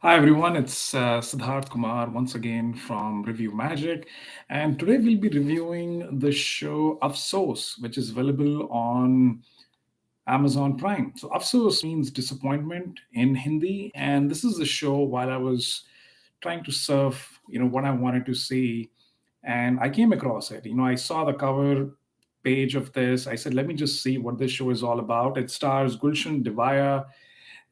Hi everyone, it's Sidharth Kumar once again from ReviewMagic, and today we'll be reviewing the show Afsos, which is available on Amazon Prime. So Afsos means disappointment in Hindi, and this is the show while I was trying to surf, what I wanted to see, and I came across it. I saw the cover page of this. I said, let me just see what this show is all about. It stars Gulshan Devaiah.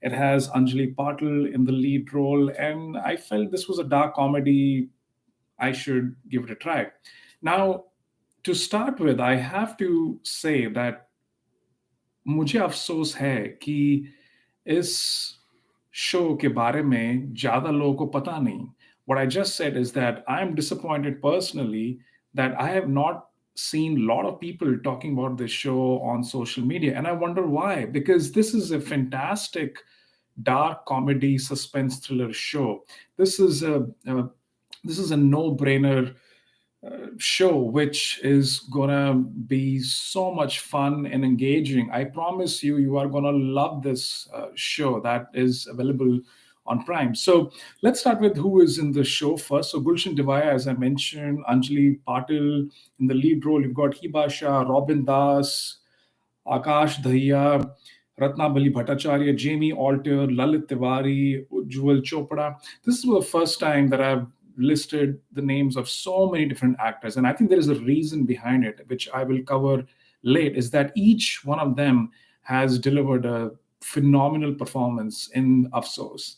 It has Anjali Patil in the lead role, and I felt this was a dark comedy. I should give it a try. Now, to start with, I have to say that मुझे अफसोस है कि इस show के बारे में ज़्यादा लोगों को पता नहीं. What I just said is that I am disappointed personally that I have not seen a lot of people talking about this show on social media, and I wonder why. Because this is a fantastic dark comedy suspense thriller show. This is a no-brainer show which is gonna be so much fun and engaging. I promise you, you are gonna love this show that is available on Prime. So let's start with who is in the show first. So Gulshan Devaiah, as I mentioned, Anjali Patil in the lead role. You've got Heeba Shah, Robin Das, Aakash, Dahiya, Ratnabali Bhattacharya, Jamie Alter, Lalit Tiwari, Ujjwal Chopra. This is the first time that I've listed the names of so many different actors. And I think there is a reason behind it, which I will cover late, is that each one of them has delivered a phenomenal performance in Afsos.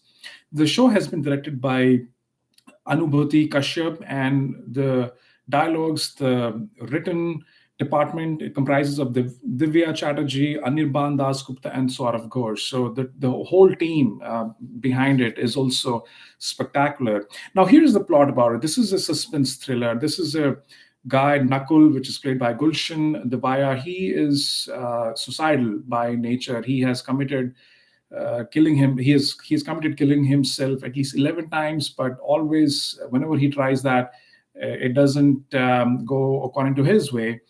The show has been directed by Anubhuti, Kashyup, and the dialogues, the written department, it comprises of the Dibya, Chatterjee, Anirban Das Gupta, and Saurav Ghosh. So the whole team behind it is also spectacular. Now, here's the plot about it. This is a suspense thriller. This is a guy, Nakul, which is played by Gulshan Devaiah. He is suicidal by nature. He has committed killing him. He's committed killing himself at least 11 times, but always, whenever he tries that, it doesn't go according to his way.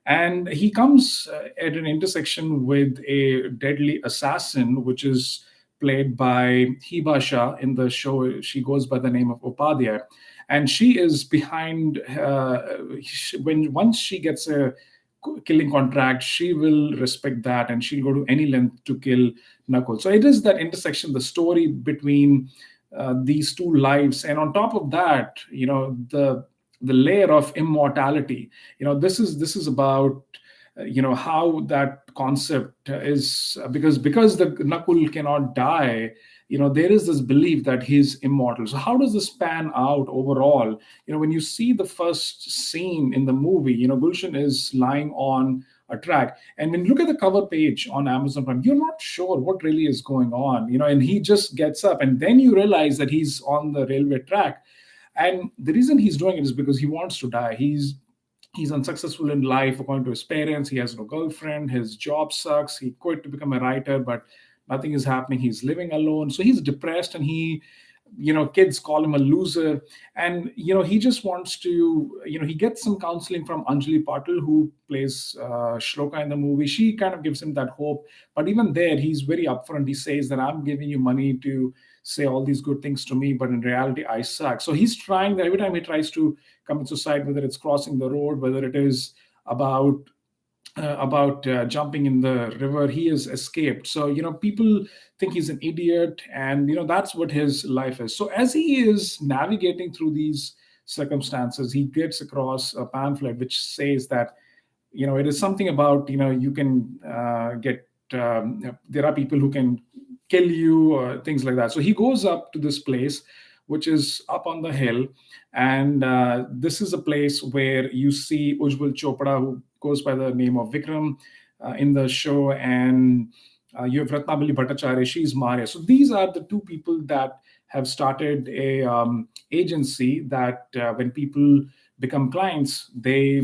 And he comes at an intersection with a deadly assassin, which is played by Heeba Shah in the show. She goes by the name of Upadhyay, and she is behind. When once she gets a killing contract, she will respect that, and she'll go to any length to kill Nakul. So it is that intersection, the story between these two lives, and on top of that, the layer of immortality. This is about how that concept is, because the Nakul cannot die. There is this belief that he's immortal. So how does this pan out overall? When you see the first scene in the movie, Gulshan is lying on a track, and when you look at the cover page on Amazon Prime, you're not sure what really is going on. And he just gets up, and then you realize that he's on the railway track. And the reason he's doing it is because he wants to die. He's unsuccessful in life according to his parents. He has no girlfriend. His job sucks. He quit to become a writer, but nothing is happening. He's living alone, so he's depressed, and kids call him a loser. And he just wants to, he gets some counseling from Anjali Patil, who plays Shloka in the movie. She kind of gives him that hope, but even there, he's very upfront. He says that I'm giving you money to say all these good things to me, but in reality I suck. So he's trying that. Every time he tries to commit suicide, whether it's crossing the road, whether it is about jumping in the river, he has escaped. So people think he's an idiot, and that's what his life is. So as he is navigating through these circumstances, he gets across a pamphlet which says that it is something about, you can get there are people who can kill you, or things like that. So he goes up to this place which is up on the hill, and this is a place where you see Ujjwal Chopra, who goes by the name of Vikram in the show, and you have Ratnabali Bhattacharya, she's Maria. So these are the two people that have started a agency that when people become clients, they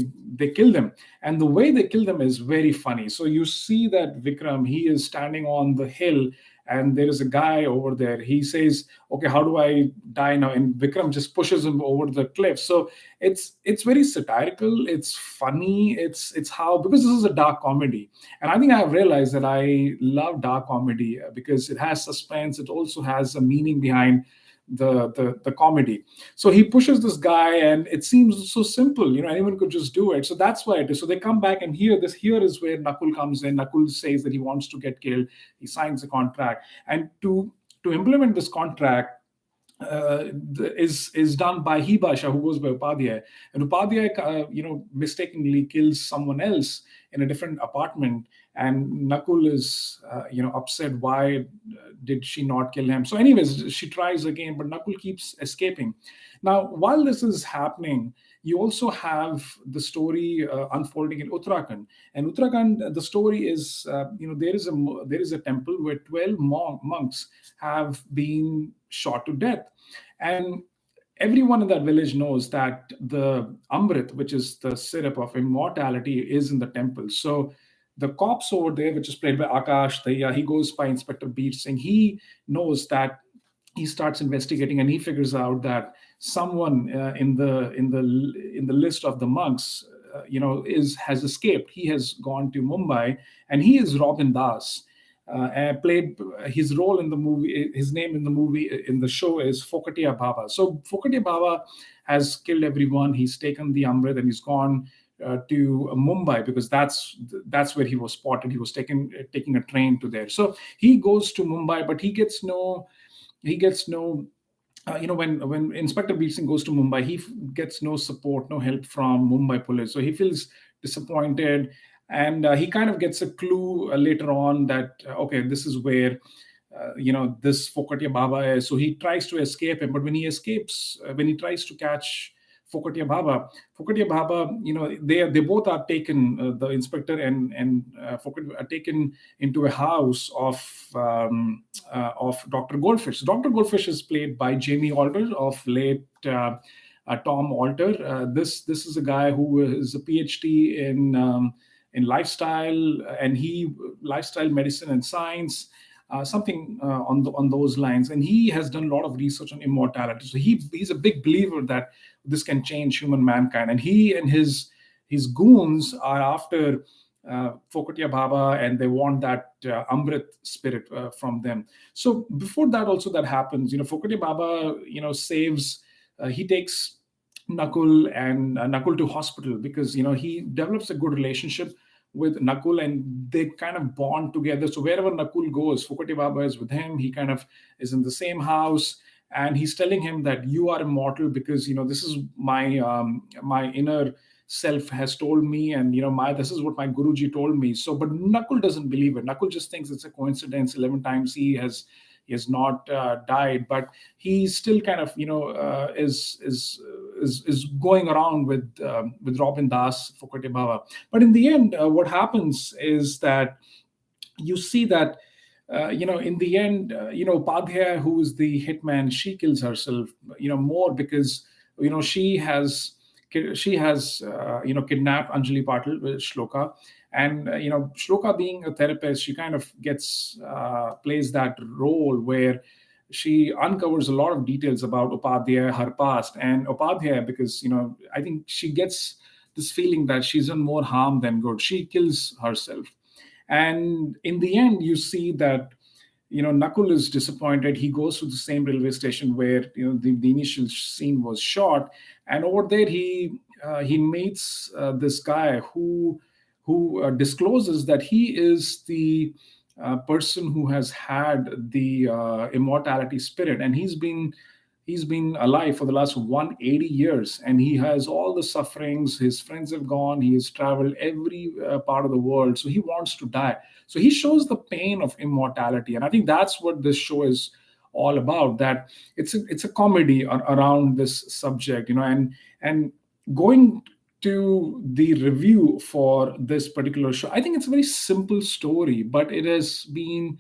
kill them. And the way they kill them is very funny. So you see that Vikram, he is standing on the hill, and there is a guy over there. He says, okay, how do I die now? And Vikram just pushes him over the cliff. So it's very satirical, it's funny, it's how, because this is a dark comedy. And I think I have realized that I love dark comedy because it has suspense, it also has a meaning behind the comedy. So he pushes this guy, and it seems so simple, anyone could just do it. So that's why it is. So they come back, and here is where Nakul comes in. Nakul says that he wants to get killed. He signs a contract, and to implement this contract, is done by Heeba Shah, who goes by Upadhyay. And Upadhyay, mistakenly kills someone else in a different apartment. And Nakul is, upset. Why did she not kill him? So, anyways, she tries again, but Nakul keeps escaping. Now, while this is happening, you also have the story unfolding in Uttarakhand. And Uttarakhand, the story is, there is a temple where 12 monks have been shot to death. And everyone in that village knows that the Amrit, which is the syrup of immortality, is in the temple. So the cops over there, which is played by Aakash, Dahiya, he goes by Inspector Beat Singh. He knows that. He starts investigating, and he figures out that someone in the list of the monks, is has escaped. He has gone to Mumbai, and he is Robin Das. And played his role in the movie. His name in the movie, in the show, is Fokatiya Baba. So Fokatiya Baba has killed everyone. He's taken the Amrit, and he's gone to Mumbai, because that's where he was spotted. He was taking a train to there. So he goes to Mumbai, but he gets no when Inspector Beat Singh goes to Mumbai, gets no support, no help from Mumbai police. So he feels disappointed, and he kind of gets a clue later on that okay, this is where this Fokatiya Baba is. So he tries to escape him, but when he escapes, when he tries to catch Fokatiya Baba, they both are taken. The inspector and Fokatiya are taken into a house of Dr. Goldfish. Dr. Goldfish is played by Jamie Alder of late Tom Alter. This is a guy who is a PhD in lifestyle, and lifestyle medicine and science, something on those lines. And he has done a lot of research on immortality. So he's a big believer that this can change human mankind. And he and his goons are after Fokatiya Baba, and they want that Amrit spirit from them. So before that, also that happens. Fokatiya Baba, saves. He takes Nakul to hospital, because he develops a good relationship with Nakul, and they kind of bond together. So wherever Nakul goes, Fokatiya Baba is with him. He kind of is in the same house, and he's telling him that you are immortal, because this is my inner self has told me, and this is what my Guruji told me. So, but Nakul doesn't believe it. Nakul just thinks it's a coincidence. 11 times he has not died, but he still kind of is going around with Robin Das, Fokatiya Baba. But in the end, what happens is that you see that in the end, Padhya, who is the hitman, she kills herself, more because she has kidnapped Anjali Patil with Shloka. And Shloka, being a therapist, she kind of gets plays that role where she uncovers a lot of details about Upadhyay, her past. And Upadhyay, because I think she gets this feeling that she's done more harm than good, she kills herself. And in the end, you see that Nakul is disappointed. He goes to the same railway station where the initial scene was shot, and over there he meets this guy who discloses that he is the person who has had the immortality spirit, and he's been alive for the last 180 years, and he has all the sufferings. His friends have gone. He has traveled every part of the world, so he wants to die. So he shows the pain of immortality, and I think that's what this show is all about. That it's a comedy around this subject, and going to the review for this particular show, I think it's a very simple story, but it has been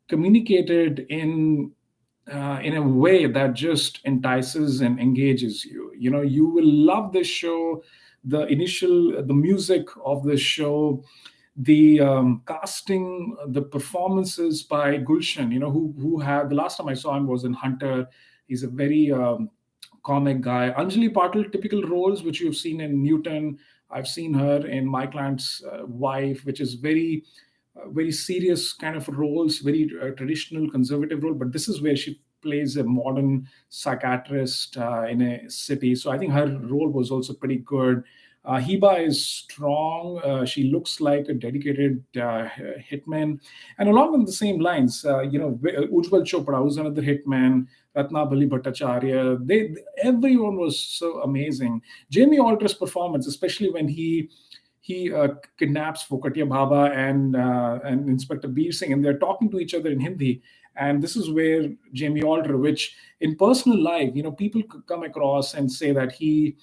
communicated in in a way that just entices and engages you. You will love this show. The music of the show, the casting, the performances by Gulshan, who had the last time I saw him was in Hunter. He's a very comic guy. Anjali Patil, typical roles which you've seen in Newton. I've seen her in My Client's Wife, which is very serious kind of roles, very traditional conservative role. But this is where she plays a modern psychiatrist in a city. So I think her role was also pretty good. Heba is strong. She looks like a dedicated hitman. And along with the same lines, Ujjwal Chopra, who's another hitman, Ratnabali Bhattacharya, everyone was so amazing. Jamie Alter's performance, especially when he kidnaps Fokatiya Baba and Inspector Beer Singh, and they're talking to each other in Hindi. And this is where Jamie Alter, which in personal life, people could come across and say that he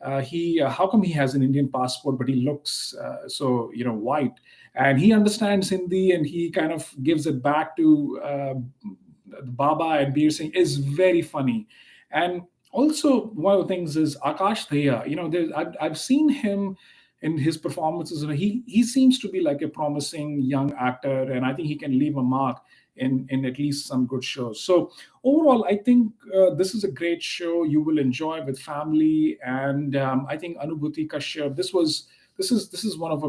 how come he has an Indian passport but he looks so white, and he understands Hindi and he kind of gives it back to Baba and Beer Singh is very funny. And also one of the things is Akash Dahiya. I've seen him in his performances. He seems to be like a promising young actor, and I think he can leave a mark in at least some good shows. So overall, I think this is a great show you will enjoy with family. And I think Anubhuti Kashyup. This is one of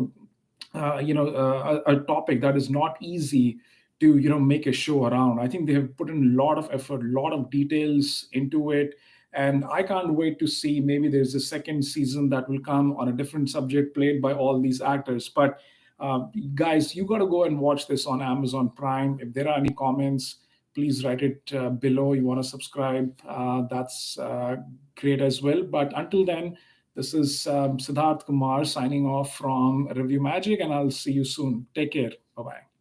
a topic that is not easy to make a show around. I think they have put in a lot of effort, a lot of details into it, and I can't wait to see. Maybe there's a second season that will come on a different subject played by all these actors. But guys, you got to go and watch this on Amazon Prime. If there are any comments, please write it below. You want to subscribe, that's great as well. But until then, this is Sidharth Kumar signing off from Review Magic, and I'll see you soon. Take care. Bye bye.